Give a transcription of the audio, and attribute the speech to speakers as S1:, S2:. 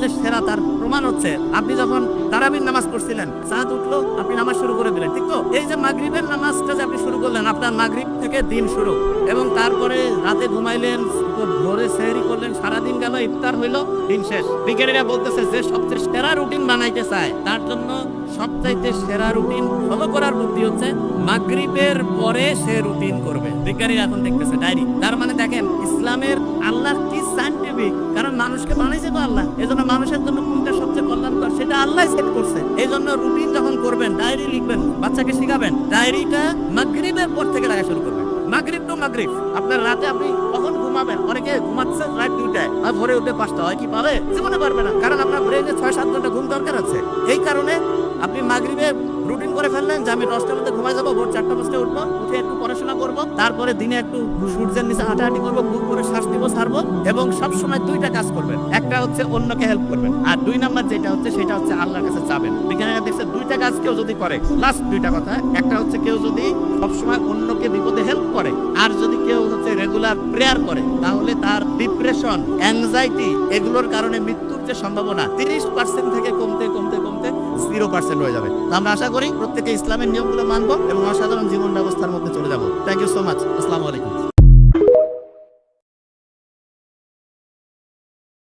S1: যে সেরা তার প্রমাণ হচ্ছে আপনি যখন তারাবির নামাজ পড়ছিলেন, চাঁদ উঠলো, আপনি নামাজ শুরু করে দিলেন, ঠিক তো? এই যে মাগরিবের নামাজটা যে আপনি শুরু করলেন, আপনার মাগরিব থেকে দিন শুরু, এবং তারপরে রাতে ঘুমাইলেন, ভোরে সেহরি করলেন, সারাদিন গেল, ইফতার হইলো, দিন শেষ। বিজ্ঞানীরা বলতেছে যে সবচেয়ে সেরা রুটিন বানাইতে চায়, তার জন্য সবচাইতে সেরা রুটিন ফলো করার বুদ্ধি হচ্ছে মাগরিবের পরে সে রুটিন করবে। বিজ্ঞানীরা এখন দেখতেছে ডায়েরি। তার মানে দেখেন ইসলামের আল্লাহর কি সায়েন্টিফিক, কারণ মানুষকে বানাইছে তো আল্লাহ, এজন্য মানুষের জন্য কোনটা সবচেয়ে কল্যাণকর সেটা আল্লাহ সেট করছে। এই জন্য রুটিন যখন করবেন, ডায়েরি লিখবেন, বাচ্চাকে শিখাবেন, ডায়েরিটা মাগরিবের পর থেকে লেখা শুরু করবেন। মাগরিব টু মাগরিব। আপনার রাতে আপনি কখন ঘুমাবেন? অনেকে ঘুমাচ্ছে রাত 2টায় আর ভোরে উঠে 5টা, হয় কি পাবে? জীবনে পারবে না, কারণ আপনার ব্রেনে 6-7 ঘন্টা ঘুম দরকার আছে। এই কারণে আপনি মাগরিবে রুটিন করে ফেললেন যে আমি 10টার মধ্যে ঘুমাই যাবো, ভোর 4টা-5টায় উঠবো, উঠে একটু পড়াশোনা করবো, তারপরে দিনে একটু সূর্যের নিচে হাঁটাহাঁটি করবো, বুক করে শ্বাস নিবো, ছাড়বো, এবং সবসময় 2টা কাজ করবেন। একটা হচ্ছে অন্যকে হেল্প করবেন, আর 2 নাম্বার যেটা হচ্ছে সেটা হচ্ছে আল্লাহর কাছে চাবেন। বিজ্ঞানীরা দেখছে 2টা কাজ কেউ যদি করে, লাস্ট 2টা কথা, একটা হচ্ছে কেউ যদি সবসময় অন্যকে বিপদে হেল্প করে, আর যদি কেউ হচ্ছে রেগুলার প্রেয়ার করে, তাহলে তার ডিপ্রেশন, অ্যাংজাইটি এগুলোর কারণে মৃত্যুর যে সম্ভাবনা 30% থেকে কমতে কমতে কমতে 0% হয়ে যাবে। আমরা আশা করি প্রত্যেকে ইসলামের নিয়মগুলো মানবো এবং অসাধারণ জীবন ব্যবস্থার মধ্যে চলে যাবো। Thank you so much. আসসালামু আলাইকুম।